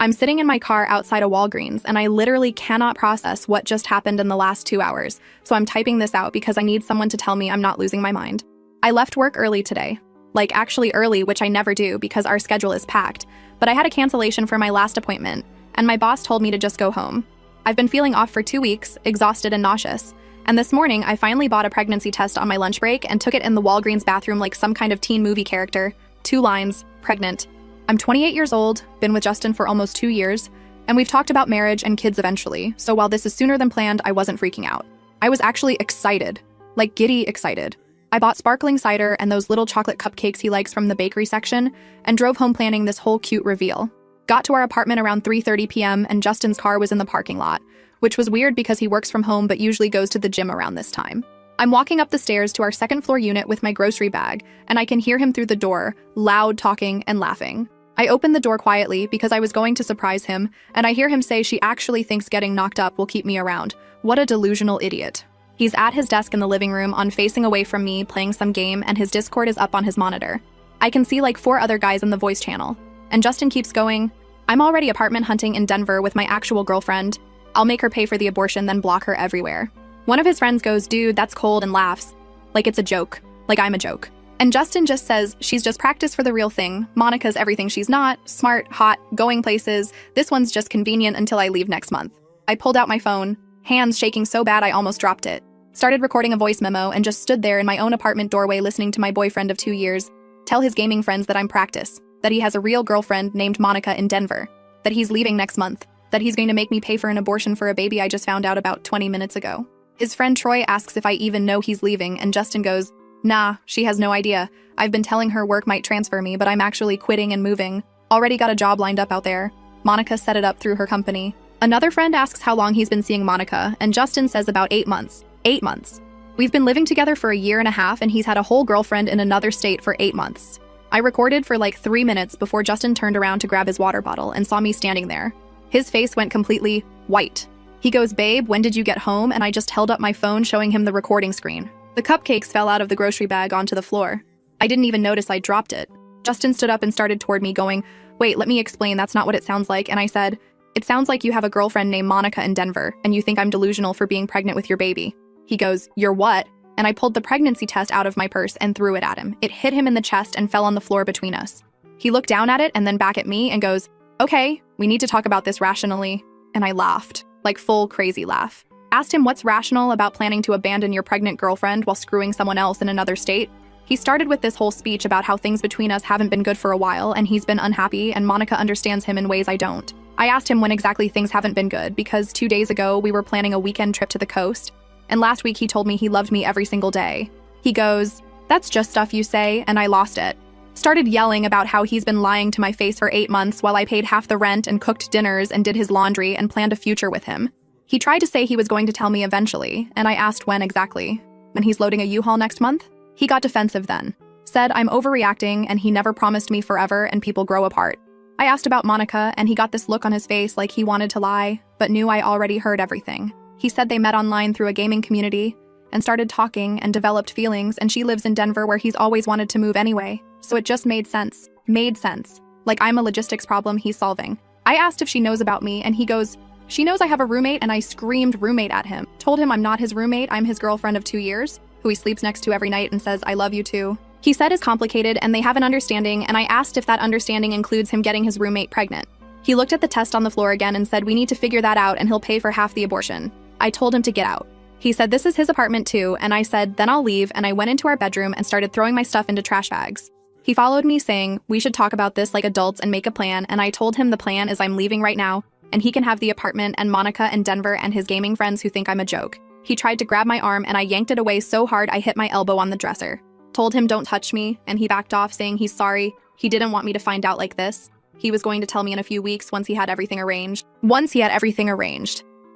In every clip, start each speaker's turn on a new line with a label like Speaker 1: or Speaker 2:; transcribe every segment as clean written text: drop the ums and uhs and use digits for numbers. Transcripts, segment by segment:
Speaker 1: I'm sitting in my car outside a Walgreens, and I literally cannot process what just happened in the last 2 hours, so I'm typing this out because I need someone to tell me I'm not losing my mind. I left work early today. Like, actually early, which I never do because our schedule is packed, but I had a cancellation for my last appointment, and my boss told me to just go home. I've been feeling off for 2 weeks, exhausted and nauseous, and this morning I finally bought a pregnancy test on my lunch break and took it in the Walgreens bathroom like some kind of teen movie character. 2 lines, pregnant. I'm 28 years old, been with Justin for almost 2 years, and we've talked about marriage and kids eventually, so while this is sooner than planned, I wasn't freaking out. I was actually excited, like giddy excited. I bought sparkling cider and those little chocolate cupcakes he likes from the bakery section, and drove home planning this whole cute reveal. Got to our apartment around 3:30 p.m. and Justin's car was in the parking lot, which was weird because he works from home but usually goes to the gym around this time. I'm walking up the stairs to our second floor unit with my grocery bag, and I can hear him through the door, loud talking and laughing. I open the door quietly because I was going to surprise him, and I hear him say she actually thinks getting knocked up will keep me around. What a delusional idiot. He's at his desk in the living room facing away from me playing some game, and his Discord is up on his monitor. I can see like 4 other guys in the voice channel. And Justin keeps going, I'm already apartment hunting in Denver with my actual girlfriend. I'll make her pay for the abortion, then block her everywhere. One of his friends goes, dude, that's cold, and laughs. Like it's a joke. Like I'm a joke. And Justin just says, she's just practice for the real thing. Monica's everything she's not, smart, hot, going places. This one's just convenient until I leave next month. I pulled out my phone, hands shaking so bad I almost dropped it. Started recording a voice memo and just stood there in my own apartment doorway listening to my boyfriend of 2 years tell his gaming friends that I'm practice, that he has a real girlfriend named Monica in Denver, that he's leaving next month, that he's going to make me pay for an abortion for a baby I just found out about 20 minutes ago. His friend Troy asks if I even know he's leaving, and Justin goes, nah, she has no idea. I've been telling her work might transfer me, but I'm actually quitting and moving. Already got a job lined up out there. Monica set it up through her company. Another friend asks how long he's been seeing Monica, and Justin says about 8 months. 8 months. We've been living together for 1.5 years, and he's had a whole girlfriend in another state for 8 months. I recorded for like 3 minutes before Justin turned around to grab his water bottle and saw me standing there. His face went completely white. He goes, babe, when did you get home? And I just held up my phone showing him the recording screen. The cupcakes fell out of the grocery bag onto the floor. I didn't even notice I dropped it. Justin stood up and started toward me going, wait, let me explain, that's not what it sounds like. And I said, it sounds like you have a girlfriend named Monica in Denver, and you think I'm delusional for being pregnant with your baby. He goes, you're what? And I pulled the pregnancy test out of my purse and threw it at him. It hit him in the chest and fell on the floor between us. He looked down at it and then back at me and goes, okay, we need to talk about this rationally. And I laughed, like full crazy laugh. Asked him what's rational about planning to abandon your pregnant girlfriend while screwing someone else in another state. He started with this whole speech about how things between us haven't been good for a while and he's been unhappy and Monica understands him in ways I don't. I asked him when exactly things haven't been good because 2 days ago we were planning a weekend trip to the coast. And last week he told me he loved me every single day. He goes, that's just stuff you say, and I lost it. Started yelling about how he's been lying to my face for 8 months while I paid half the rent and cooked dinners and did his laundry and planned a future with him. He tried to say he was going to tell me eventually, and I asked when exactly. When he's loading a U-Haul next month? He got defensive then. Said I'm overreacting and he never promised me forever and people grow apart. I asked about Monica and he got this look on his face like he wanted to lie, but knew I already heard everything. He said they met online through a gaming community and started talking and developed feelings, and she lives in Denver where he's always wanted to move anyway. So it just made sense. Made sense. Like I'm a logistics problem he's solving. I asked if she knows about me and he goes, she knows I have a roommate, and I screamed roommate at him. Told him I'm not his roommate, I'm his girlfriend of 2 years, who he sleeps next to every night and says I love you too. He said is complicated and they have an understanding, and I asked if that understanding includes him getting his roommate pregnant. He looked at the test on the floor again and said we need to figure that out and he'll pay for half the abortion. I told him to get out. He said this is his apartment too, and I said then I'll leave, and I went into our bedroom and started throwing my stuff into trash bags. He followed me saying we should talk about this like adults and make a plan, and I told him the plan is I'm leaving right now, and he can have the apartment and Monica and Denver and his gaming friends who think I'm a joke. He tried to grab my arm and I yanked it away so hard I hit my elbow on the dresser. Told him don't touch me, and he backed off saying he's sorry. He didn't want me to find out like this. He was going to tell me in a few weeks once he had everything arranged.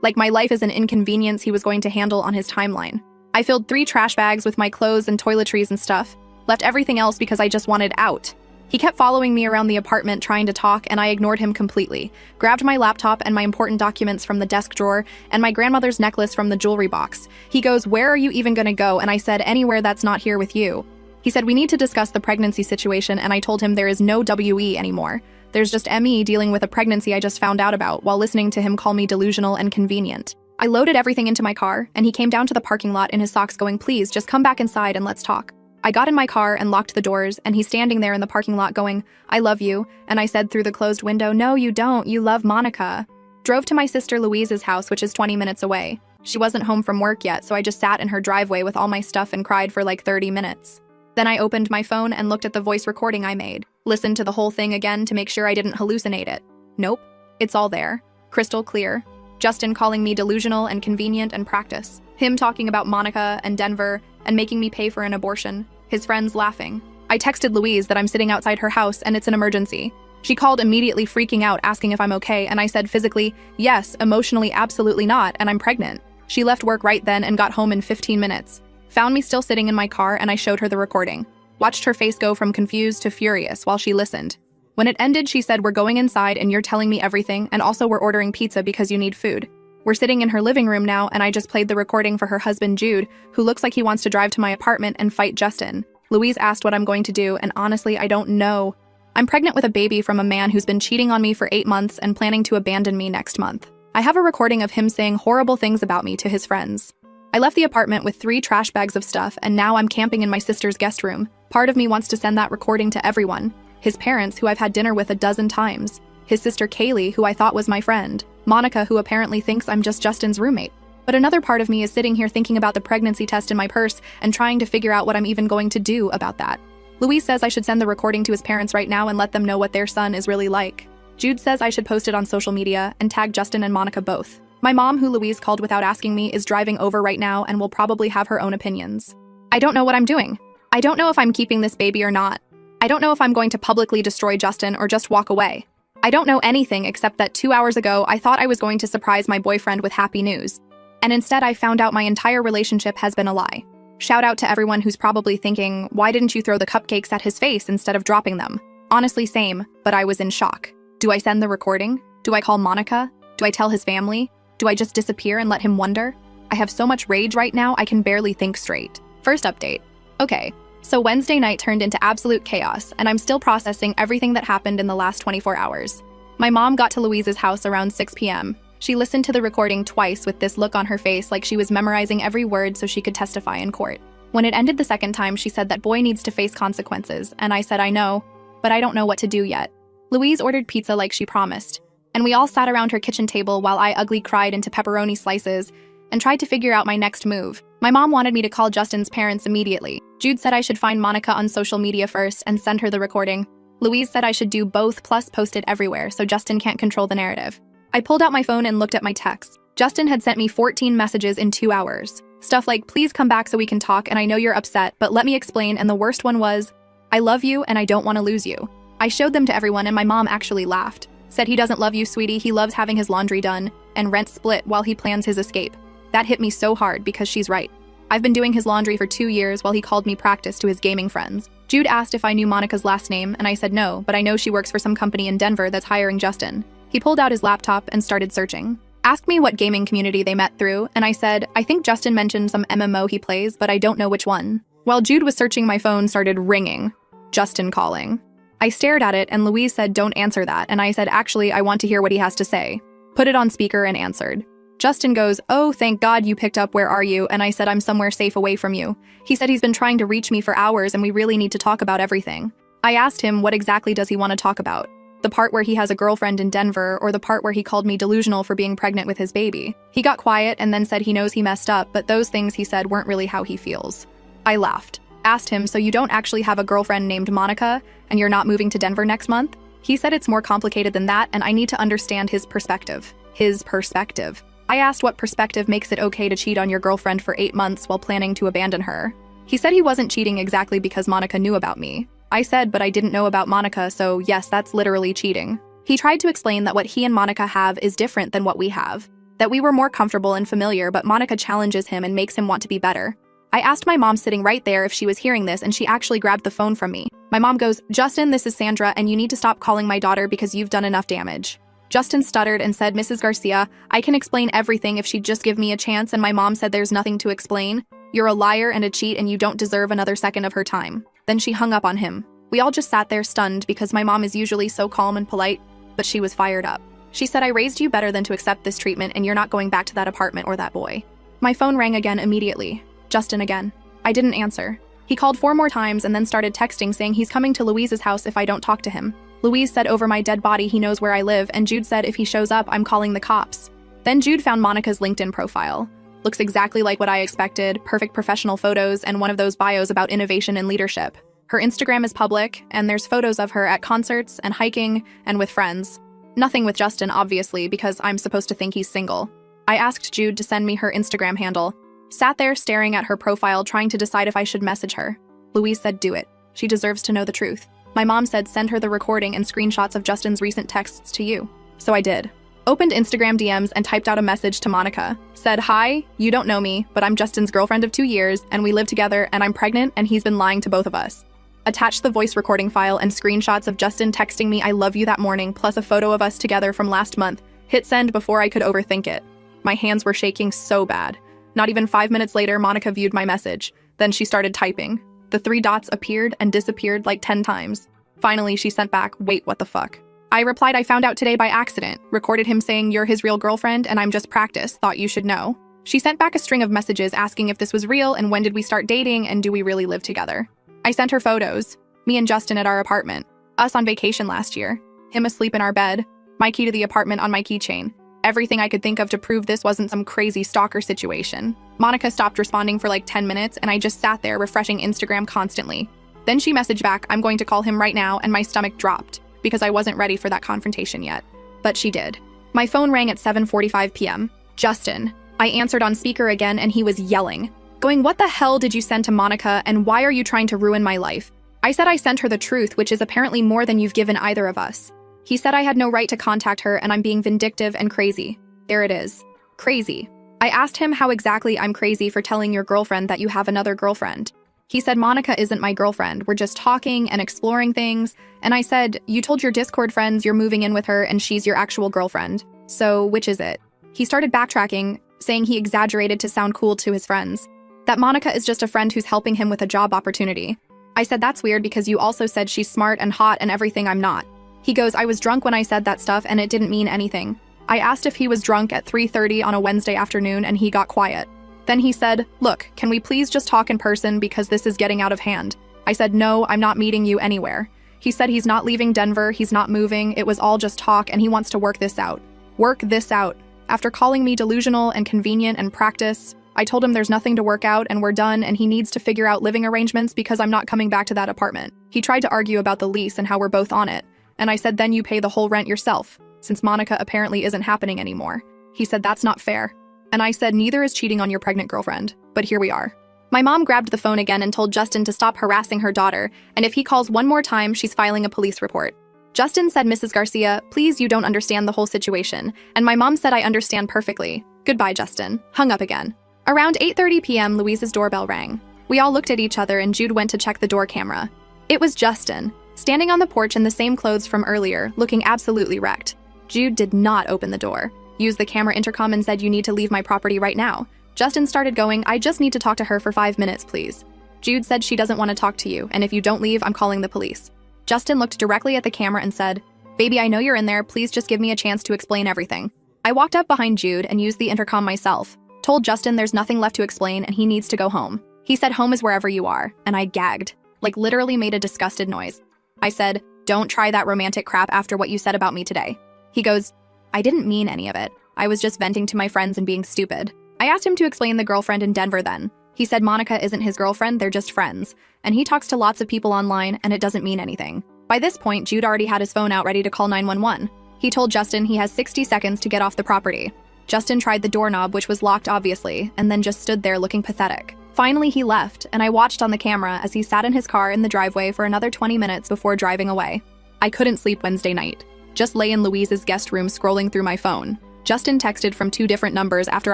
Speaker 1: Like my life is an inconvenience he was going to handle on his timeline. I filled 3 trash bags with my clothes and toiletries and stuff. Left everything else because I just wanted out. He kept following me around the apartment trying to talk, and I ignored him completely. Grabbed my laptop and my important documents from the desk drawer and my grandmother's necklace from the jewelry box. He goes, where are you even gonna go? And I said, anywhere that's not here with you. He said we need to discuss the pregnancy situation, and I told him there is no WE anymore. There's just me dealing with a pregnancy I just found out about while listening to him call me delusional and convenient. I loaded everything into my car, and he came down to the parking lot in his socks going, "Please, just come back inside and let's talk." I got in my car and locked the doors, and he's standing there in the parking lot going, "I love you," and I said through the closed window, "No, you don't, you love Monica." Drove to my sister Louise's house, which is 20 minutes away. She wasn't home from work yet, so I just sat in her driveway with all my stuff and cried for like 30 minutes. Then I opened my phone and looked at the voice recording I made, listened to the whole thing again to make sure I didn't hallucinate it. Nope, it's all there, crystal clear. Justin calling me delusional and convenient and practice. Him talking about Monica and Denver and making me pay for an abortion. His friends laughing. I texted Louise that I'm sitting outside her house and it's an emergency. She called immediately freaking out, asking if I'm okay, and I said physically, yes, emotionally, absolutely not, and I'm pregnant. She left work right then and got home in 15 minutes. Found me still sitting in my car and I showed her the recording. Watched her face go from confused to furious while she listened. When it ended, she said, "We're going inside and you're telling me everything, and also we're ordering pizza because you need food." We're sitting in her living room now, and I just played the recording for her husband Jude, who looks like he wants to drive to my apartment and fight Justin. Louise asked what I'm going to do, and honestly, I don't know. I'm pregnant with a baby from a man who's been cheating on me for 8 months and planning to abandon me next month. I have a recording of him saying horrible things about me to his friends. I left the apartment with 3 trash bags of stuff, and now I'm camping in my sister's guest room. Part of me wants to send that recording to everyone. His parents, who I've had dinner with a dozen times. His sister Kaylee, who I thought was my friend. Monica, who apparently thinks I'm just Justin's roommate. But another part of me is sitting here thinking about the pregnancy test in my purse and trying to figure out what I'm even going to do about that. Louise says I should send the recording to his parents right now and let them know what their son is really like. Jude says I should post it on social media and tag Justin and Monica both. My mom, who Louise called without asking me, is driving over right now and will probably have her own opinions. I don't know what I'm doing. I don't know if I'm keeping this baby or not. I don't know if I'm going to publicly destroy Justin or just walk away. I don't know anything except that 2 hours ago I thought I was going to surprise my boyfriend with happy news. And instead I found out my entire relationship has been a lie. Shout out to everyone who's probably thinking, why didn't you throw the cupcakes at his face instead of dropping them? Honestly, same, but I was in shock. Do I send the recording? Do I call Monica? Do I tell his family? Do I just disappear and let him wonder? I have so much rage right now I can barely think straight. First update. Okay. So Wednesday night turned into absolute chaos, and I'm still processing everything that happened in the last 24 hours. My mom got to Louise's house around 6 p.m. She listened to the recording twice with this look on her face like she was memorizing every word so she could testify in court. When it ended the second time, she said that boy needs to face consequences, and I said I know, but I don't know what to do yet. Louise ordered pizza like she promised, and we all sat around her kitchen table while I ugly cried into pepperoni slices and tried to figure out my next move. My mom wanted me to call Justin's parents immediately. Jude said I should find Monica on social media first and send her the recording. Louise said I should do both plus post it everywhere so Justin can't control the narrative. I pulled out my phone and looked at my texts. Justin had sent me 14 messages in 2 hours. Stuff like, please come back so we can talk and I know you're upset, but let me explain, and the worst one was, I love you and I don't want to lose you. I showed them to everyone and my mom actually laughed. Said he doesn't love you, sweetie, he loves having his laundry done and rent split while he plans his escape. That hit me so hard because she's right. I've been doing his laundry for 2 years while he called me practice to his gaming friends. Jude asked if I knew Monica's last name, and I said no, but I know she works for some company in Denver that's hiring Justin. He pulled out his laptop and started searching. Asked me what gaming community they met through, and I said, I think Justin mentioned some MMO he plays, but I don't know which one. While Jude was searching, my phone started ringing. Justin calling. I stared at it, and Louise said, don't answer that, and I said, actually, I want to hear what he has to say. Put it on speaker and answered. Justin goes, oh, thank God you picked up, where are you? And I said, I'm somewhere safe away from you. He said he's been trying to reach me for hours and we really need to talk about everything. I asked him what exactly does he want to talk about? The part where he has a girlfriend in Denver or the part where he called me delusional for being pregnant with his baby? He got quiet and then said he knows he messed up, but those things he said weren't really how he feels. I laughed. Asked him, so you don't actually have a girlfriend named Monica and you're not moving to Denver next month? He said it's more complicated than that and I need to understand his perspective. His perspective. I asked what perspective makes it okay to cheat on your girlfriend for 8 months while planning to abandon her. He said he wasn't cheating exactly because Monica knew about me. I said, but I didn't know about Monica, so yes, that's literally cheating. He tried to explain that what he and Monica have is different than what we have. That we were more comfortable and familiar, but Monica challenges him and makes him want to be better. I asked my mom sitting right there if she was hearing this, and she actually grabbed the phone from me. My mom goes, Justin, this is Sandra, and you need to stop calling my daughter because you've done enough damage. Justin stuttered and said, Mrs. Garcia, I can explain everything if she'd just give me a chance, and my mom said there's nothing to explain. You're a liar and a cheat and you don't deserve another second of her time. Then she hung up on him. We all just sat there stunned because my mom is usually so calm and polite, but she was fired up. She said, I raised you better than to accept this treatment and you're not going back to that apartment or that boy. My phone rang again immediately. Justin again. I didn't answer. He called 4 more times and then started texting saying he's coming to Louise's house if I don't talk to him. Louise said over my dead body he knows where I live, and Jude said if he shows up, I'm calling the cops. Then Jude found Monica's LinkedIn profile. Looks exactly like what I expected, perfect professional photos and one of those bios about innovation and leadership. Her Instagram is public, and there's photos of her at concerts and hiking and with friends. Nothing with Justin, obviously, because I'm supposed to think he's single. I asked Jude to send me her Instagram handle. Sat there staring at her profile trying to decide if I should message her. Louise said do it. She deserves to know the truth. My mom said send her the recording and screenshots of Justin's recent texts to you. So I did. Opened Instagram DMs and typed out a message to Monica. Said, hi, you don't know me, but I'm Justin's girlfriend of 2 years, and we live together, and I'm pregnant, and he's been lying to both of us. Attached the voice recording file and screenshots of Justin texting me I love you that morning, plus a photo of us together from last month. Hit send before I could overthink it. My hands were shaking so bad. Not even 5 minutes later, Monica viewed my message. Then she started typing. The 3 dots appeared and disappeared like 10 times. Finally, she sent back, wait, what the fuck? I replied, I found out today by accident. Recorded him saying you're his real girlfriend and I'm just practice, thought you should know. She sent back a string of messages asking if this was real and when did we start dating and do we really live together. I sent her photos. Me and Justin at our apartment. Us on vacation last year. Him asleep in our bed. My key to the apartment on my keychain. Everything I could think of to prove this wasn't some crazy stalker situation. Monica stopped responding for like 10 minutes and I just sat there refreshing Instagram constantly. Then she messaged back, I'm going to call him right now, and my stomach dropped because I wasn't ready for that confrontation yet. But she did. My phone rang at 7:45 p.m. Justin. I answered on speaker again and he was yelling. Going, what the hell did you send to Monica and why are you trying to ruin my life? I said I sent her the truth, which is apparently more than you've given either of us. He said I had no right to contact her and I'm being vindictive and crazy. There it is. Crazy. I asked him how exactly I'm crazy for telling your girlfriend that you have another girlfriend. He said Monica isn't my girlfriend, we're just talking and exploring things, and I said, you told your Discord friends you're moving in with her and she's your actual girlfriend. So which is it? He started backtracking, saying he exaggerated to sound cool to his friends. That Monica is just a friend who's helping him with a job opportunity. I said that's weird because you also said she's smart and hot and everything I'm not. He goes, I was drunk when I said that stuff and it didn't mean anything. I asked if he was drunk at 3:30 on a Wednesday afternoon and he got quiet. Then he said, look, can we please just talk in person because this is getting out of hand? I said, no, I'm not meeting you anywhere. He said he's not leaving Denver, he's not moving, it was all just talk and he wants to work this out. Work this out. After calling me delusional and convenient and practice, I told him there's nothing to work out and we're done and he needs to figure out living arrangements because I'm not coming back to that apartment. He tried to argue about the lease and how we're both on it. And I said then you pay the whole rent yourself, since Monica apparently isn't happening anymore. He said that's not fair. And I said neither is cheating on your pregnant girlfriend, but here we are. My mom grabbed the phone again and told Justin to stop harassing her daughter, and if he calls one more time, she's filing a police report. Justin said, Mrs. Garcia, please, you don't understand the whole situation, and my mom said I understand perfectly. Goodbye, Justin. Hung up again. Around 8:30 p.m., Louise's doorbell rang. We all looked at each other and Jude went to check the door camera. It was Justin, standing on the porch in the same clothes from earlier, looking absolutely wrecked. Jude did not open the door. Used the camera intercom and said, you need to leave my property right now. Justin started going, I just need to talk to her for 5 minutes, please. Jude said she doesn't want to talk to you, and if you don't leave, I'm calling the police. Justin looked directly at the camera and said, baby, I know you're in there, please just give me a chance to explain everything. I walked up behind Jude and used the intercom myself. Told Justin there's nothing left to explain and he needs to go home. He said home is wherever you are, and I gagged, like literally made a disgusted noise. I said, don't try that romantic crap after what you said about me today. He goes, I didn't mean any of it. I was just venting to my friends and being stupid. I asked him to explain the girlfriend in Denver then. He said Monica isn't his girlfriend, they're just friends. And he talks to lots of people online and it doesn't mean anything. By this point, Jude already had his phone out ready to call 911. He told Justin he has 60 seconds to get off the property. Justin tried the doorknob, which was locked obviously, and then just stood there looking pathetic. Finally, he left, and I watched on the camera as he sat in his car in the driveway for another 20 minutes before driving away. I couldn't sleep Wednesday night. Just lay in Louise's guest room scrolling through my phone. Justin texted from 2 different numbers after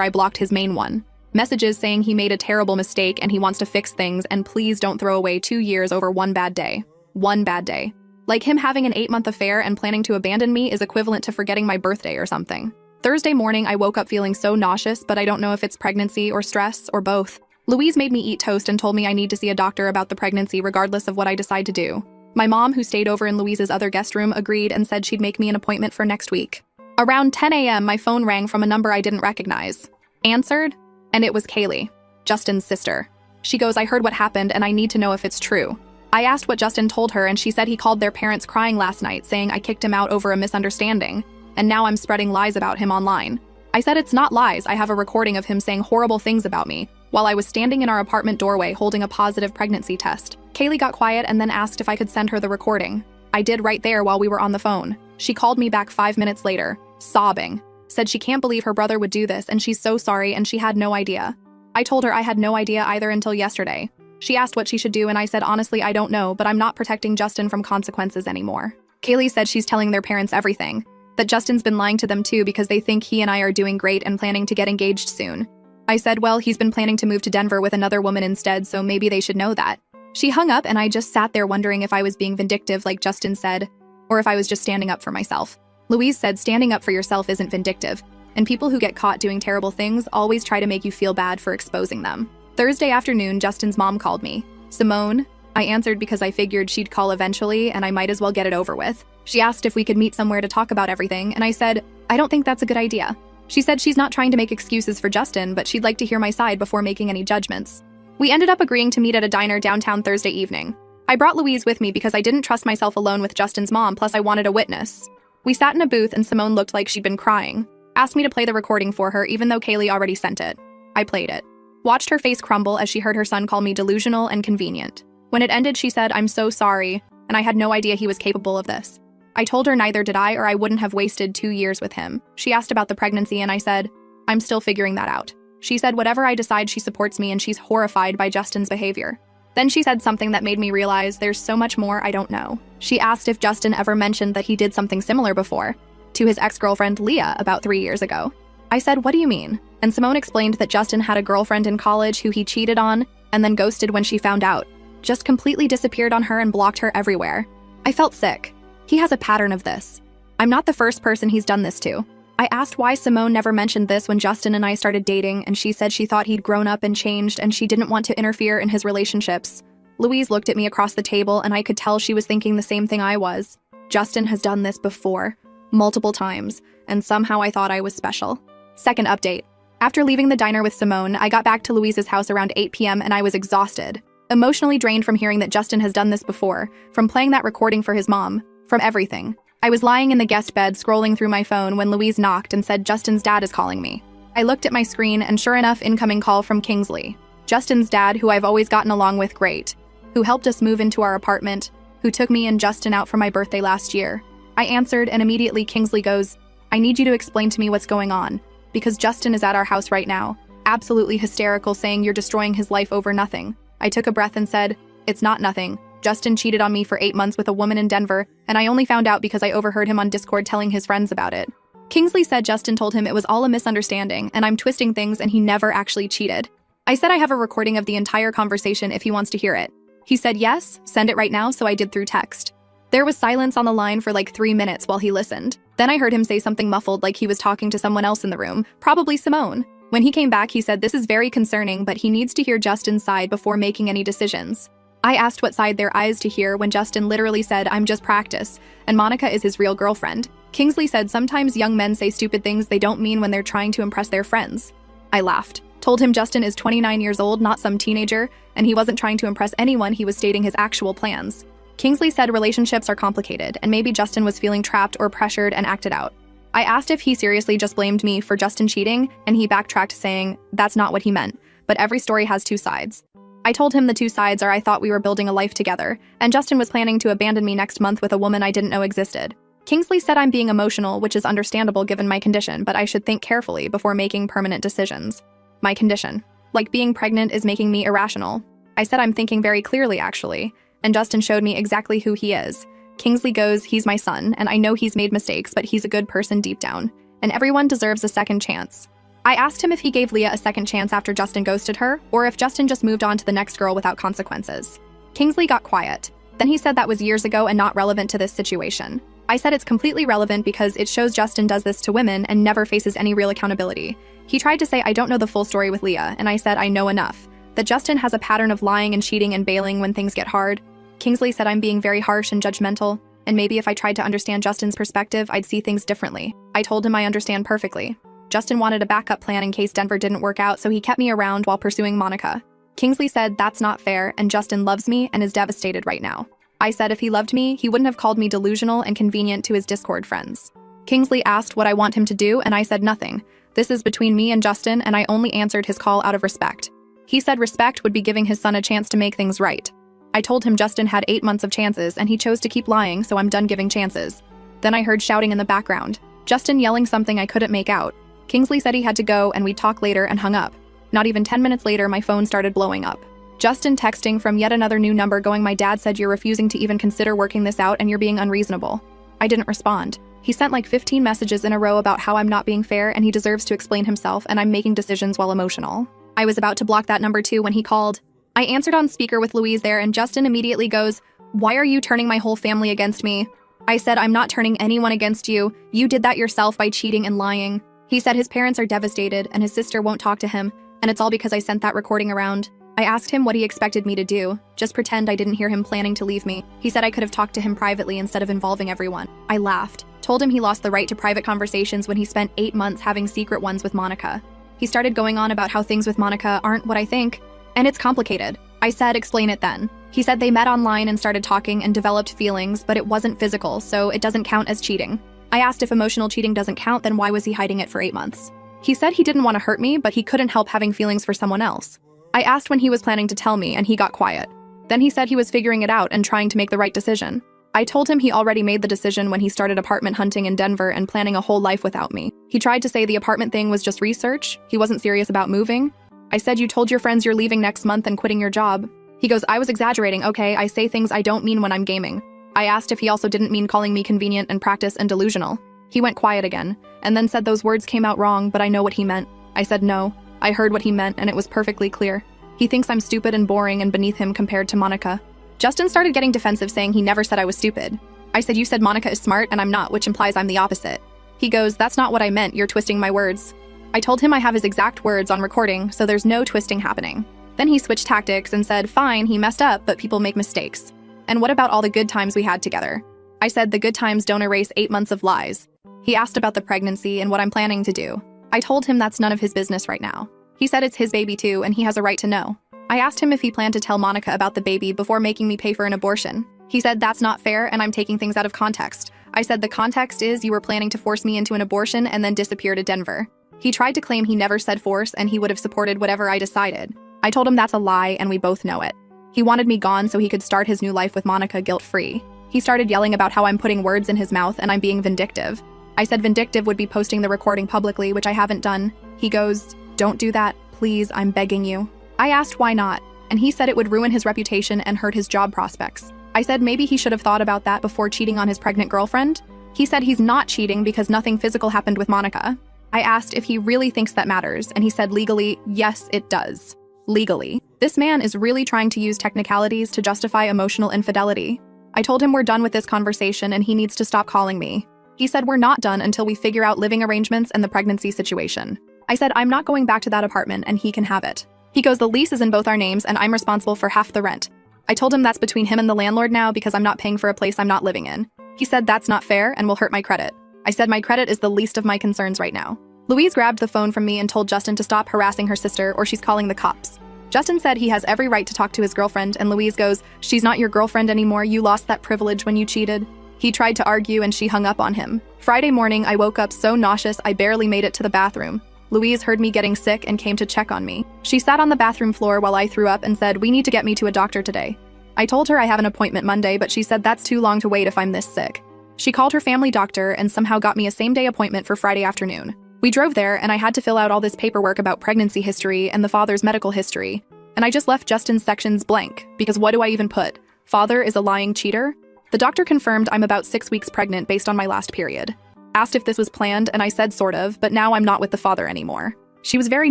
Speaker 1: I blocked his main one. Messages saying he made a terrible mistake and he wants to fix things and please don't throw away 2 years over one bad day. One bad day. Like him having an 8-month affair and planning to abandon me is equivalent to forgetting my birthday or something. Thursday morning, I woke up feeling so nauseous, but I don't know if it's pregnancy or stress or both. Louise made me eat toast and told me I need to see a doctor about the pregnancy regardless of what I decide to do. My mom, who stayed over in Louise's other guest room, agreed and said she'd make me an appointment for next week. Around 10 a.m., my phone rang from a number I didn't recognize. Answered, and it was Kaylee, Justin's sister. She goes, "I heard what happened and I need to know if it's true." I asked what Justin told her and she said he called their parents crying last night saying I kicked him out over a misunderstanding, and now I'm spreading lies about him online. I said it's not lies, I have a recording of him saying horrible things about me while I was standing in our apartment doorway holding a positive pregnancy test. Kaylee got quiet and then asked if I could send her the recording. I did right there while we were on the phone. She called me back 5 minutes later, sobbing, said she can't believe her brother would do this and she's so sorry and she had no idea. I told her I had no idea either until yesterday. She asked what she should do and I said honestly I don't know, but I'm not protecting Justin from consequences anymore. Kaylee said she's telling their parents everything, that Justin's been lying to them too because they think he and I are doing great and planning to get engaged soon. I said, well, he's been planning to move to Denver with another woman instead, so maybe they should know that. She hung up and I just sat there wondering if I was being vindictive like Justin said, or if I was just standing up for myself. Louise said standing up for yourself isn't vindictive, and people who get caught doing terrible things always try to make you feel bad for exposing them. Thursday afternoon, Justin's mom called me. Simone. I answered because I figured she'd call eventually and I might as well get it over with. She asked if we could meet somewhere to talk about everything, and I said, I don't think that's a good idea. She said she's not trying to make excuses for Justin, but she'd like to hear my side before making any judgments. We ended up agreeing to meet at a diner downtown Thursday evening. I brought Louise with me because I didn't trust myself alone with Justin's mom, plus I wanted a witness. We sat in a booth and Simone looked like she'd been crying. Asked me to play the recording for her even though Kaylee already sent it. I played it. Watched her face crumble as she heard her son call me delusional and convenient. When it ended, she said, I'm so sorry, and I had no idea he was capable of this. I told her neither did I or I wouldn't have wasted 2 years with him. She asked about the pregnancy and I said, I'm still figuring that out. She said whatever I decide she supports me and she's horrified by Justin's behavior. Then she said something that made me realize there's so much more I don't know. She asked if Justin ever mentioned that he did something similar before, to his ex-girlfriend Leah about 3 years ago. I said, what do you mean? And Simone explained that Justin had a girlfriend in college who he cheated on and then ghosted when she found out. Just completely disappeared on her and blocked her everywhere. I felt sick. He has a pattern of this. I'm not the first person he's done this to. I asked why Simone never mentioned this when Justin and I started dating, and she said she thought he'd grown up and changed and she didn't want to interfere in his relationships. Louise looked at me across the table and I could tell she was thinking the same thing I was. Justin has done this before, multiple times, and somehow I thought I was special. Second update. After leaving the diner with Simone, I got back to Louise's house around 8 p.m. and I was exhausted. Emotionally drained from hearing that Justin has done this before, from playing that recording for his mom, from everything. I was lying in the guest bed scrolling through my phone when Louise knocked and said Justin's dad is calling me. I looked at my screen and sure enough, incoming call from Kingsley. Justin's dad, who I've always gotten along with great, who helped us move into our apartment, who took me and Justin out for my birthday last year. I answered and immediately Kingsley goes, I need you to explain to me what's going on, because Justin is at our house right now, absolutely hysterical saying you're destroying his life over nothing. I took a breath and said, it's not nothing. Justin cheated on me for 8 months with a woman in Denver, and I only found out because I overheard him on Discord telling his friends about it. Kingsley said Justin told him it was all a misunderstanding, and I'm twisting things and he never actually cheated. I said I have a recording of the entire conversation if he wants to hear it. He said yes, send it right now, so I did through text. There was silence on the line for like 3 minutes while he listened. Then I heard him say something muffled like he was talking to someone else in the room, probably Simone. When he came back, he said this is very concerning, but he needs to hear Justin's side before making any decisions. I asked what side their eyes to hear when Justin literally said, I'm just practice, and Monica is his real girlfriend. Kingsley said sometimes young men say stupid things they don't mean when they're trying to impress their friends. I laughed. Told him Justin is 29 years old, not some teenager, and he wasn't trying to impress anyone, he was stating his actual plans. Kingsley said relationships are complicated, and maybe Justin was feeling trapped or pressured and acted out. I asked if he seriously just blamed me for Justin cheating, and he backtracked saying, that's not what he meant, but every story has 2 sides. I told him the 2 sides are I thought we were building a life together, and Justin was planning to abandon me next month with a woman I didn't know existed. Kingsley said I'm being emotional, which is understandable given my condition, but I should think carefully before making permanent decisions. My condition. Like being pregnant is making me irrational. I said I'm thinking very clearly, actually, and Justin showed me exactly who he is. Kingsley goes, he's my son, and I know he's made mistakes, but he's a good person deep down, and everyone deserves a second chance. I asked him if he gave Leah a second chance after Justin ghosted her, or if Justin just moved on to the next girl without consequences. Kingsley got quiet. Then he said that was years ago and not relevant to this situation. I said it's completely relevant because it shows Justin does this to women and never faces any real accountability. He tried to say I don't know the full story with Leah, and I said I know enough. That Justin has a pattern of lying and cheating and bailing when things get hard. Kingsley said I'm being very harsh and judgmental, and maybe if I tried to understand Justin's perspective, I'd see things differently. I told him I understand perfectly. Justin wanted a backup plan in case Denver didn't work out, so he kept me around while pursuing Monica. Kingsley said that's not fair, and Justin loves me and is devastated right now. I said if he loved me, he wouldn't have called me delusional and convenient to his Discord friends. Kingsley asked what I want him to do, and I said nothing. This is between me and Justin, and I only answered his call out of respect. He said respect would be giving his son a chance to make things right. I told him Justin had 8 months of chances, and he chose to keep lying, so I'm done giving chances. Then I heard shouting in the background. Justin yelling something I couldn't make out. Kingsley said he had to go, and we'd talk later, and hung up. Not even 10 minutes later, my phone started blowing up. Justin texting from yet another new number going, "My dad said you're refusing to even consider working this out and you're being unreasonable." I didn't respond. He sent like 15 messages in a row about how I'm not being fair and he deserves to explain himself and I'm making decisions while emotional. I was about to block that number too when he called. I answered on speaker with Louise there, and Justin immediately goes, "Why are you turning my whole family against me?" I said, "I'm not turning anyone against you. You did that yourself by cheating and lying." He said his parents are devastated and his sister won't talk to him, and it's all because I sent that recording around. I asked him what he expected me to do, just pretend I didn't hear him planning to leave me. He said I could have talked to him privately instead of involving everyone. I laughed, told him he lost the right to private conversations when he spent 8 months having secret ones with Monica. He started going on about how things with Monica aren't what I think, and it's complicated. I said, "Explain it then." He said they met online and started talking and developed feelings, but it wasn't physical, so it doesn't count as cheating. I asked if emotional cheating doesn't count, then why was he hiding it for 8 months? He said he didn't want to hurt me, but he couldn't help having feelings for someone else. I asked when he was planning to tell me, and he got quiet. Then he said he was figuring it out and trying to make the right decision. I told him he already made the decision when he started apartment hunting in Denver and planning a whole life without me. He tried to say the apartment thing was just research. He wasn't serious about moving. I said, "You told your friends you're leaving next month and quitting your job." He goes, "I was exaggerating, okay? I say things I don't mean when I'm gaming." I asked if he also didn't mean calling me convenient and practice and delusional. He went quiet again, and then said those words came out wrong, but I know what he meant. I said no. I heard what he meant, and it was perfectly clear. He thinks I'm stupid and boring and beneath him compared to Monica. Justin started getting defensive, saying he never said I was stupid. I said, "You said Monica is smart and I'm not, which implies I'm the opposite." He goes, "That's not what I meant, you're twisting my words." I told him I have his exact words on recording, so there's no twisting happening. Then he switched tactics and said, "Fine, he messed up, but people make mistakes. And what about all the good times we had together?" I said the good times don't erase 8 months of lies. He asked about the pregnancy and what I'm planning to do. I told him that's none of his business right now. He said it's his baby too, and he has a right to know. I asked him if he planned to tell Monica about the baby before making me pay for an abortion. He said that's not fair and I'm taking things out of context. I said the context is you were planning to force me into an abortion and then disappear to Denver. He tried to claim he never said force and he would have supported whatever I decided. I told him that's a lie and we both know it. He wanted me gone so he could start his new life with Monica guilt-free. He started yelling about how I'm putting words in his mouth and I'm being vindictive. I said vindictive would be posting the recording publicly, which I haven't done. He goes, "Don't do that, please, I'm begging you." I asked why not, and he said it would ruin his reputation and hurt his job prospects. I said maybe he should have thought about that before cheating on his pregnant girlfriend. He said he's not cheating because nothing physical happened with Monica. I asked if he really thinks that matters, and he said legally, yes, it does. Legally. This man is really trying to use technicalities to justify emotional infidelity. I told him we're done with this conversation and he needs to stop calling me. He said we're not done until we figure out living arrangements and the pregnancy situation. I said I'm not going back to that apartment and he can have it. He goes, "The lease is in both our names and I'm responsible for half the rent." I told him that's between him and the landlord now because I'm not paying for a place I'm not living in. He said that's not fair and will hurt my credit. I said my credit is the least of my concerns right now. Louise grabbed the phone from me and told Justin to stop harassing her sister or she's calling the cops. Justin said he has every right to talk to his girlfriend, and Louise goes, "She's not your girlfriend anymore, you lost that privilege when you cheated." He tried to argue and she hung up on him. Friday morning, I woke up so nauseous I barely made it to the bathroom. Louise heard me getting sick and came to check on me. She sat on the bathroom floor while I threw up and said, "We need to get me to a doctor today." I told her I have an appointment Monday, but she said that's too long to wait if I'm this sick. She called her family doctor and somehow got me a same-day appointment for Friday afternoon. We drove there and I had to fill out all this paperwork about pregnancy history and the father's medical history. And I just left Justin's sections blank, because what do I even put? Father is a lying cheater? The doctor confirmed I'm about 6 weeks pregnant based on my last period. Asked if this was planned, and I said sort of, but now I'm not with the father anymore. She was very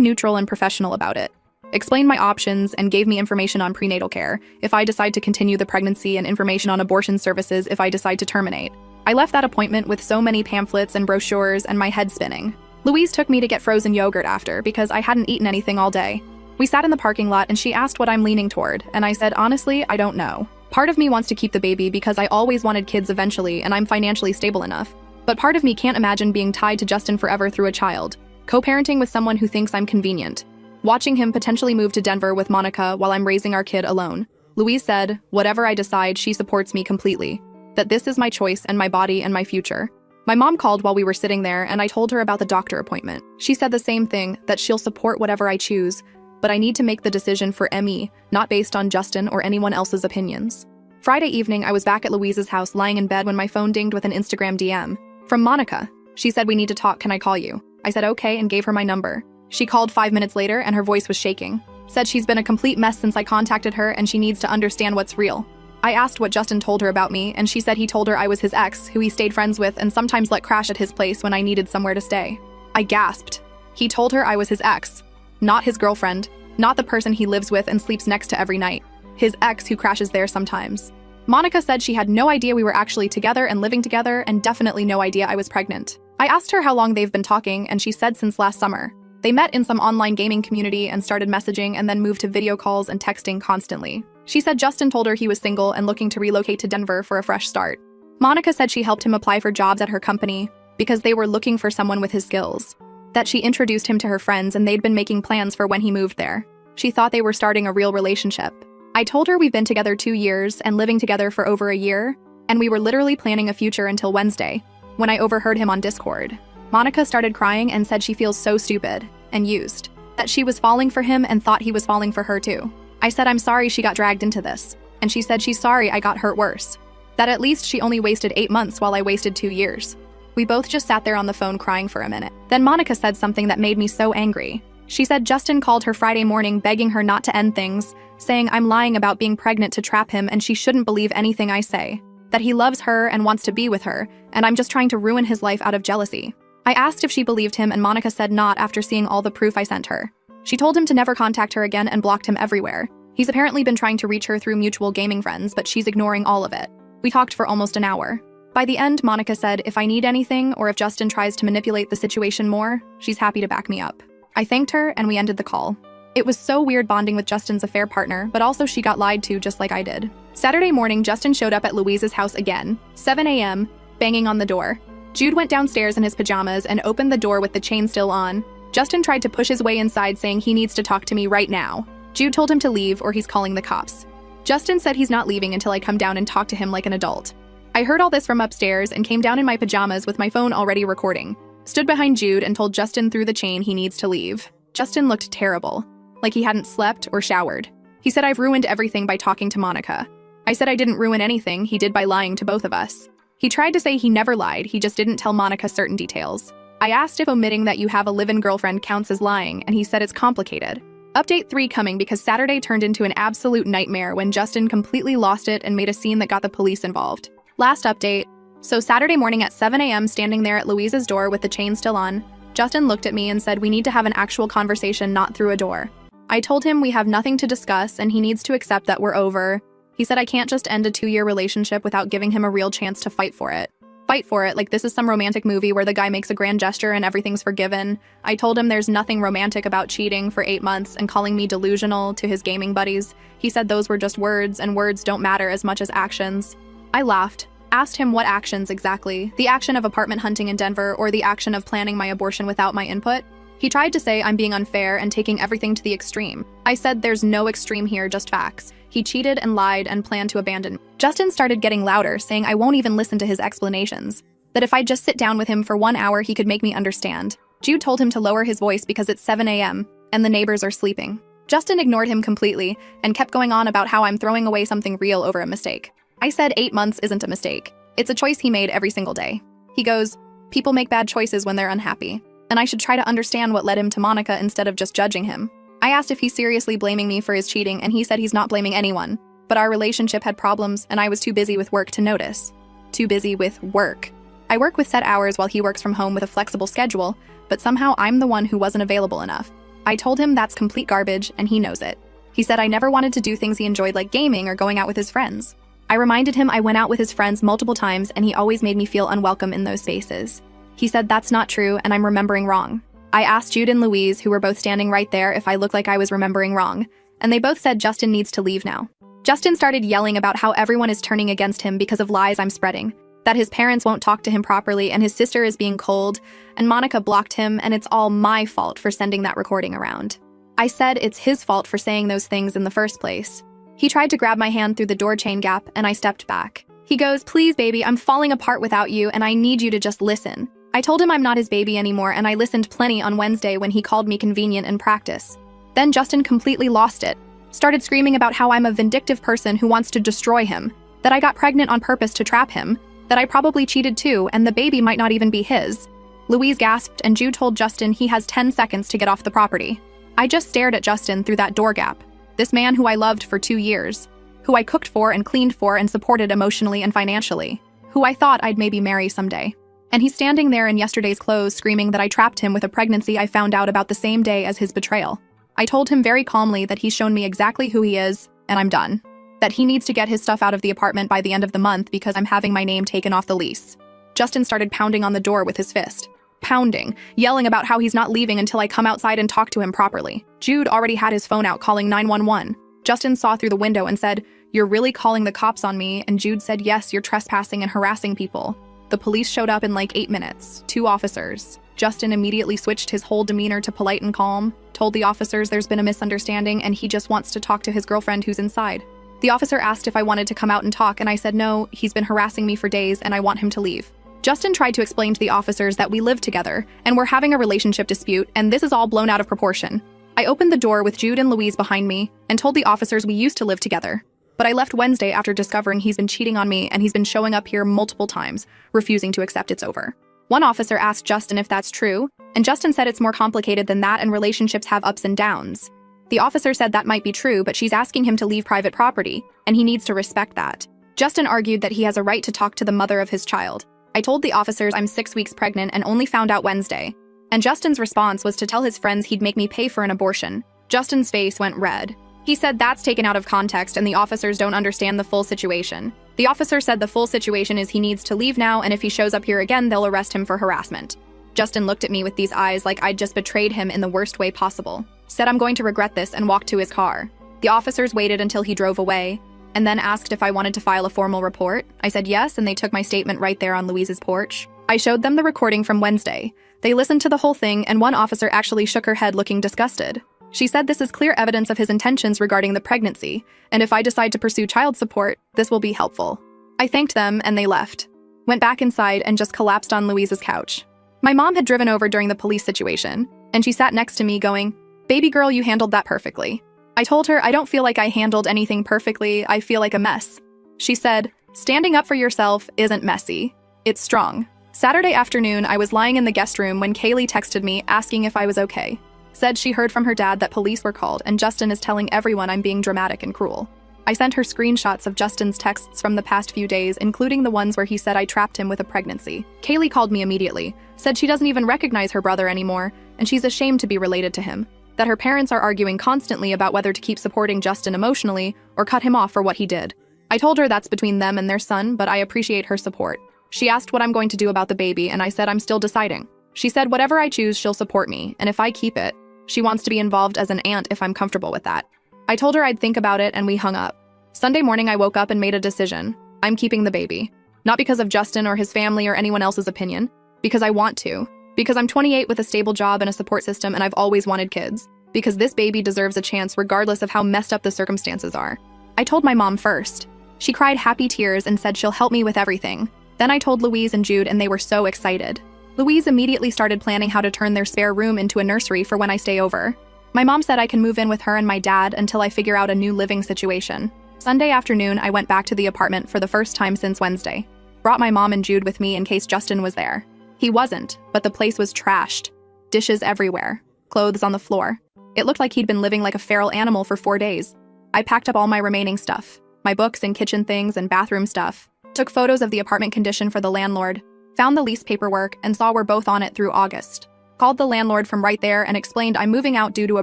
Speaker 1: neutral and professional about it. Explained my options and gave me information on prenatal care if I decide to continue the pregnancy and information on abortion services if I decide to terminate. I left that appointment with so many pamphlets and brochures and my head spinning. Louise took me to get frozen yogurt after because I hadn't eaten anything all day. We sat in the parking lot and she asked what I'm leaning toward, and I said, honestly, I don't know. Part of me wants to keep the baby because I always wanted kids eventually and I'm financially stable enough. But part of me can't imagine being tied to Justin forever through a child. Co-parenting with someone who thinks I'm convenient. Watching him potentially move to Denver with Monica while I'm raising our kid alone. Louise said, whatever I decide, she supports me completely. That this is my choice and my body and my future. My mom called while we were sitting there and I told her about the doctor appointment. She said the same thing, that she'll support whatever I choose, but I need to make the decision for me, not based on Justin or anyone else's opinions. Friday evening, I was back at Louise's house lying in bed when my phone dinged with an Instagram DM. From Monica. She said, we need to talk, can I call you? I said okay and gave her my number. She called 5 minutes later and her voice was shaking. Said she's been a complete mess since I contacted her and she needs to understand what's real. I asked what Justin told her about me and she said he told her I was his ex, who he stayed friends with and sometimes let crash at his place when I needed somewhere to stay. I gasped. He told her I was his ex. Not his girlfriend. Not the person he lives with and sleeps next to every night. His ex who crashes there sometimes. Monica said she had no idea we were actually together and living together and definitely no idea I was pregnant. I asked her how long they've been talking and she said since last summer. They met in some online gaming community and started messaging and then moved to video calls and texting constantly. She said Justin told her he was single and looking to relocate to Denver for a fresh start. Monica said she helped him apply for jobs at her company because they were looking for someone with his skills. That she introduced him to her friends and they'd been making plans for when he moved there. She thought they were starting a real relationship. I told her we've been together 2 years and living together for over a year, and we were literally planning a future until Wednesday, when I overheard him on Discord. Monica started crying and said she feels so stupid and used, that she was falling for him and thought he was falling for her too. I said I'm sorry she got dragged into this, and she said she's sorry I got hurt worse. That at least she only wasted 8 months while I wasted 2 years. We both just sat there on the phone crying for a minute. Then Monica said something that made me so angry. She said Justin called her Friday morning begging her not to end things, saying I'm lying about being pregnant to trap him and she shouldn't believe anything I say. That he loves her and wants to be with her, and I'm just trying to ruin his life out of jealousy. I asked if she believed him and Monica said not after seeing all the proof I sent her. She told him to never contact her again and blocked him everywhere. He's apparently been trying to reach her through mutual gaming friends, but she's ignoring all of it. We talked for almost an hour. By the end, Monica said if I need anything or if Justin tries to manipulate the situation more, she's happy to back me up. I thanked her and we ended the call. It was so weird bonding with Justin's affair partner, but also she got lied to just like I did. Saturday morning, Justin showed up at Louise's house again, 7 a.m., banging on the door. Jude went downstairs in his pajamas and opened the door with the chain still on. Justin tried to push his way inside saying he needs to talk to me right now. Jude told him to leave or he's calling the cops. Justin said he's not leaving until I come down and talk to him like an adult. I heard all this from upstairs and came down in my pajamas with my phone already recording. Stood behind Jude and told Justin through the chain he needs to leave. Justin looked terrible, like he hadn't slept or showered. He said I've ruined everything by talking to Monica. I said I didn't ruin anything, he did by lying to both of us. He tried to say he never lied, he just didn't tell Monica certain details. I asked if omitting that you have a live-in girlfriend counts as lying, and he said it's complicated. Update 3 coming because Saturday turned into an absolute nightmare when Justin completely lost it and made a scene that got the police involved. Last update. So Saturday morning at 7 a.m. standing there at Louise's door with the chain still on, Justin looked at me and said we need to have an actual conversation, not through a door. I told him we have nothing to discuss and he needs to accept that we're over. He said I can't just end a 2-year relationship without giving him a real chance to fight for it. Fight for it like this is some romantic movie where the guy makes a grand gesture and everything's forgiven. I told him there's nothing romantic about cheating for 8 months and calling me delusional to his gaming buddies. He said those were just words and words don't matter as much as actions. I laughed. Asked him what actions exactly, the action of apartment hunting in Denver or the action of planning my abortion without my input. He tried to say I'm being unfair and taking everything to the extreme. I said there's no extreme here, just facts. He cheated and lied and planned to abandon me. Justin started getting louder, saying I won't even listen to his explanations. That if I just sit down with him for 1 hour, he could make me understand. Jude told him to lower his voice because it's 7 a.m. and the neighbors are sleeping. Justin ignored him completely and kept going on about how I'm throwing away something real over a mistake. I said 8 months isn't a mistake. It's a choice he made every single day. He goes, people make bad choices when they're unhappy, and I should try to understand what led him to Monica instead of just judging him. I asked if he's seriously blaming me for his cheating, and he said he's not blaming anyone, but our relationship had problems and I was too busy with work to notice. Too busy with work. I work with set hours while he works from home with a flexible schedule, but somehow I'm the one who wasn't available enough. I told him that's complete garbage, and he knows it. He said I never wanted to do things he enjoyed like gaming or going out with his friends. I reminded him I went out with his friends multiple times and he always made me feel unwelcome in those spaces. He said that's not true and I'm remembering wrong. I asked Jude and Louise, who were both standing right there, if I looked like I was remembering wrong, and they both said Justin needs to leave now. Justin started yelling about how everyone is turning against him because of lies I'm spreading, that his parents won't talk to him properly and his sister is being cold, and Monica blocked him and it's all my fault for sending that recording around. I said it's his fault for saying those things in the first place. He tried to grab my hand through the door chain gap and I stepped back. He goes, "Please, baby, I'm falling apart without you and I need you to just listen." I told him I'm not his baby anymore and I listened plenty on Wednesday when he called me convenient in practice. Then Justin completely lost it. Started screaming about how I'm a vindictive person who wants to destroy him, that I got pregnant on purpose to trap him, that I probably cheated too and the baby might not even be his. Louise gasped and Jude told Justin he has 10 seconds to get off the property. I just stared at Justin through that door gap. This man who I loved for 2 years, who I cooked for and cleaned for and supported emotionally and financially, who I thought I'd maybe marry someday. And he's standing there in yesterday's clothes screaming that I trapped him with a pregnancy I found out about the same day as his betrayal. I told him very calmly that he's shown me exactly who he is, and I'm done. That he needs to get his stuff out of the apartment by the end of the month because I'm having my name taken off the lease. Justin started pounding on the door with his fist. Pounding, yelling about how he's not leaving until I come outside and talk to him properly. Jude already had his phone out calling 911. Justin saw through the window and said, "You're really calling the cops on me?" And Jude said, "Yes, you're trespassing and harassing people." The police showed up in like 8 minutes, 2 officers. Justin immediately switched his whole demeanor to polite and calm, told the officers there's been a misunderstanding and he just wants to talk to his girlfriend who's inside. The officer asked if I wanted to come out and talk and I said no, he's been harassing me for days and I want him to leave. Justin tried to explain to the officers that we live together and we're having a relationship dispute and this is all blown out of proportion. I opened the door with Jude and Louise behind me and told the officers we used to live together. But I left Wednesday after discovering he's been cheating on me and he's been showing up here multiple times, refusing to accept it's over. One officer asked Justin if that's true, and Justin said it's more complicated than that and relationships have ups and downs. The officer said that might be true, but she's asking him to leave private property, and he needs to respect that. Justin argued that he has a right to talk to the mother of his child. I told the officers I'm 6 weeks pregnant and only found out Wednesday. And Justin's response was to tell his friends he'd make me pay for an abortion. Justin's face went red. He said that's taken out of context and the officers don't understand the full situation. The officer said the full situation is he needs to leave now and if he shows up here again, they'll arrest him for harassment. Justin looked at me with these eyes like I'd just betrayed him in the worst way possible. Said I'm going to regret this and walked to his car. The officers waited until he drove away and then asked if I wanted to file a formal report. I said yes and they took my statement right there on Louise's porch. I showed them the recording from Wednesday. They listened to the whole thing and one officer actually shook her head looking disgusted. She said this is clear evidence of his intentions regarding the pregnancy, and if I decide to pursue child support, this will be helpful. I thanked them and they left. Went back inside and just collapsed on Louise's couch. My mom had driven over during the police situation, and she sat next to me going, "Baby girl, you handled that perfectly." I told her I don't feel like I handled anything perfectly, I feel like a mess. She said, "Standing up for yourself isn't messy, it's strong." Saturday afternoon, I was lying in the guest room when Kaylee texted me asking if I was okay. Said she heard from her dad that police were called and Justin is telling everyone I'm being dramatic and cruel. I sent her screenshots of Justin's texts from the past few days, including the ones where he said I trapped him with a pregnancy. Kaylee called me immediately, said she doesn't even recognize her brother anymore, and she's ashamed to be related to him, that her parents are arguing constantly about whether to keep supporting Justin emotionally or cut him off for what he did. I told her that's between them and their son, but I appreciate her support. She asked what I'm going to do about the baby, and I said I'm still deciding. She said whatever I choose, she'll support me, and if I keep it, she wants to be involved as an aunt if I'm comfortable with that. I told her I'd think about it and we hung up. Sunday morning I woke up and made a decision. I'm keeping the baby. Not because of Justin or his family or anyone else's opinion. Because I want to. Because I'm 28 with a stable job and a support system and I've always wanted kids. Because this baby deserves a chance regardless of how messed up the circumstances are. I told my mom first. She cried happy tears and said she'll help me with everything. Then I told Louise and Jude and they were so excited. Louise immediately started planning how to turn their spare room into a nursery for when I stay over. My mom said I can move in with her and my dad until I figure out a new living situation. Sunday afternoon, I went back to the apartment for the first time since Wednesday. Brought my mom and Jude with me in case Justin was there. He wasn't, but the place was trashed. Dishes everywhere. Clothes on the floor. It looked like he'd been living like a feral animal for 4 days. I packed up all my remaining stuff. My books and kitchen things and bathroom stuff. Took photos of the apartment condition for the landlord. Found the lease paperwork and saw we're both on it through August. Called the landlord from right there and explained I'm moving out due to a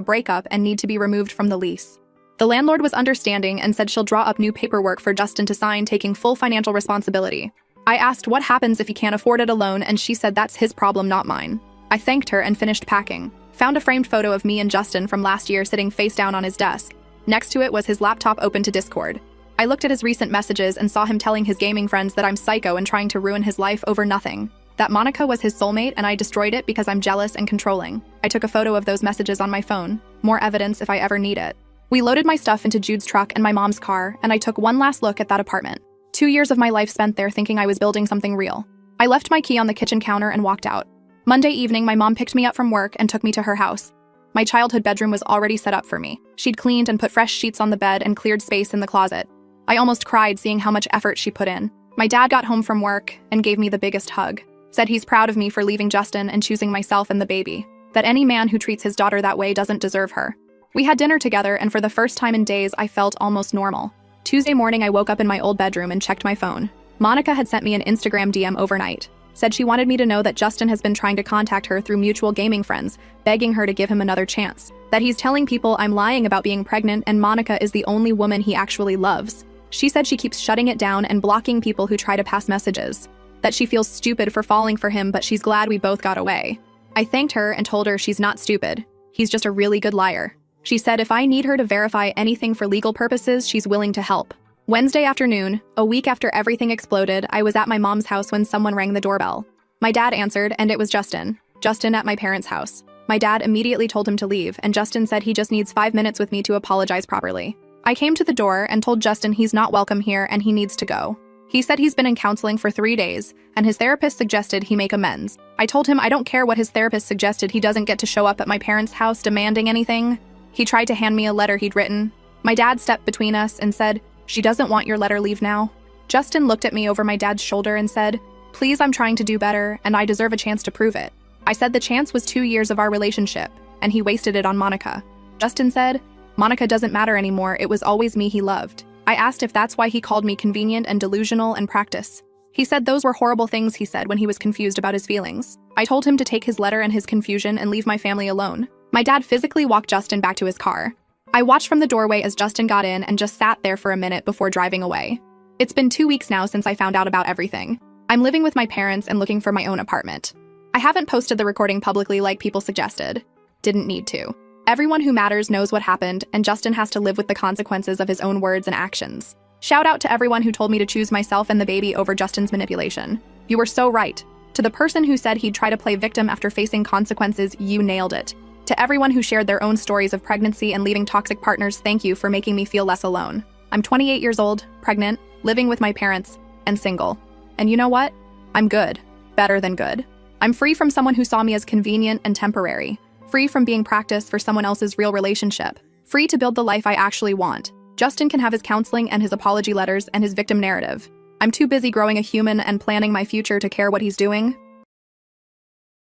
Speaker 1: breakup and need to be removed from the lease. The landlord was understanding and said she'll draw up new paperwork for Justin to sign, taking full financial responsibility. I asked what happens if he can't afford it alone and she said that's his problem, not mine. I thanked her and finished packing. Found a framed photo of me and Justin from last year sitting face down on his desk. Next to it was his laptop open to Discord. I looked at his recent messages and saw him telling his gaming friends that I'm psycho and trying to ruin his life over nothing. That Monica was his soulmate and I destroyed it because I'm jealous and controlling. I took a photo of those messages on my phone. More evidence if I ever need it. We loaded my stuff into Jude's truck and my mom's car, and I took one last look at that apartment. 2 years of my life spent there thinking I was building something real. I left my key on the kitchen counter and walked out. Monday evening, my mom picked me up from work and took me to her house. My childhood bedroom was already set up for me. She'd cleaned and put fresh sheets on the bed and cleared space in the closet. I almost cried seeing how much effort she put in. My dad got home from work and gave me the biggest hug. Said he's proud of me for leaving Justin and choosing myself and the baby. That any man who treats his daughter that way doesn't deserve her. We had dinner together, and for the first time in days, I felt almost normal. Tuesday morning, I woke up in my old bedroom and checked my phone. Monica had sent me an Instagram DM overnight. Said she wanted me to know that Justin has been trying to contact her through mutual gaming friends, begging her to give him another chance. That he's telling people I'm lying about being pregnant and Monica is the only woman he actually loves. She said she keeps shutting it down and blocking people who try to pass messages. That she feels stupid for falling for him, but she's glad we both got away. I thanked her and told her she's not stupid. He's just a really good liar. She said if I need her to verify anything for legal purposes, she's willing to help. Wednesday afternoon, a week after everything exploded, I was at my mom's house when someone rang the doorbell. My dad answered, and it was Justin. Justin at my parents' house. My dad immediately told him to leave, and Justin said he just needs 5 minutes with me to apologize properly. I came to the door and told Justin he's not welcome here and he needs to go. He said he's been in counseling for 3 days, and his therapist suggested he make amends. I told him I don't care what his therapist suggested, he doesn't get to show up at my parents' house demanding anything. He tried to hand me a letter he'd written. My dad stepped between us and said, "She doesn't want your letter, leave now." Justin looked at me over my dad's shoulder and said, "Please, I'm trying to do better, and I deserve a chance to prove it." I said the chance was 2 years of our relationship, and he wasted it on Monica. Justin said, "Monica doesn't matter anymore, it was always me he loved." I asked if that's why he called me convenient and delusional and practice. He said those were horrible things he said when he was confused about his feelings. I told him to take his letter and his confusion and leave my family alone. My dad physically walked Justin back to his car. I watched from the doorway as Justin got in and just sat there for a minute before driving away. It's been 2 weeks now since I found out about everything. I'm living with my parents and looking for my own apartment. I haven't posted the recording publicly like people suggested. Didn't need to. Everyone who matters knows what happened, and Justin has to live with the consequences of his own words and actions. Shout out to everyone who told me to choose myself and the baby over Justin's manipulation. You were so right. To the person who said he'd try to play victim after facing consequences, you nailed it. To everyone who shared their own stories of pregnancy and leaving toxic partners, thank you for making me feel less alone. I'm 28 years old, pregnant, living with my parents, and single. And you know what? I'm good. Better than good. I'm free from someone who saw me as convenient and temporary. Free from being practiced for someone else's real relationship. Free to build the life I actually want. Justin can have his counseling and his apology letters and his victim narrative. I'm too busy growing a human and planning my future to care what he's doing.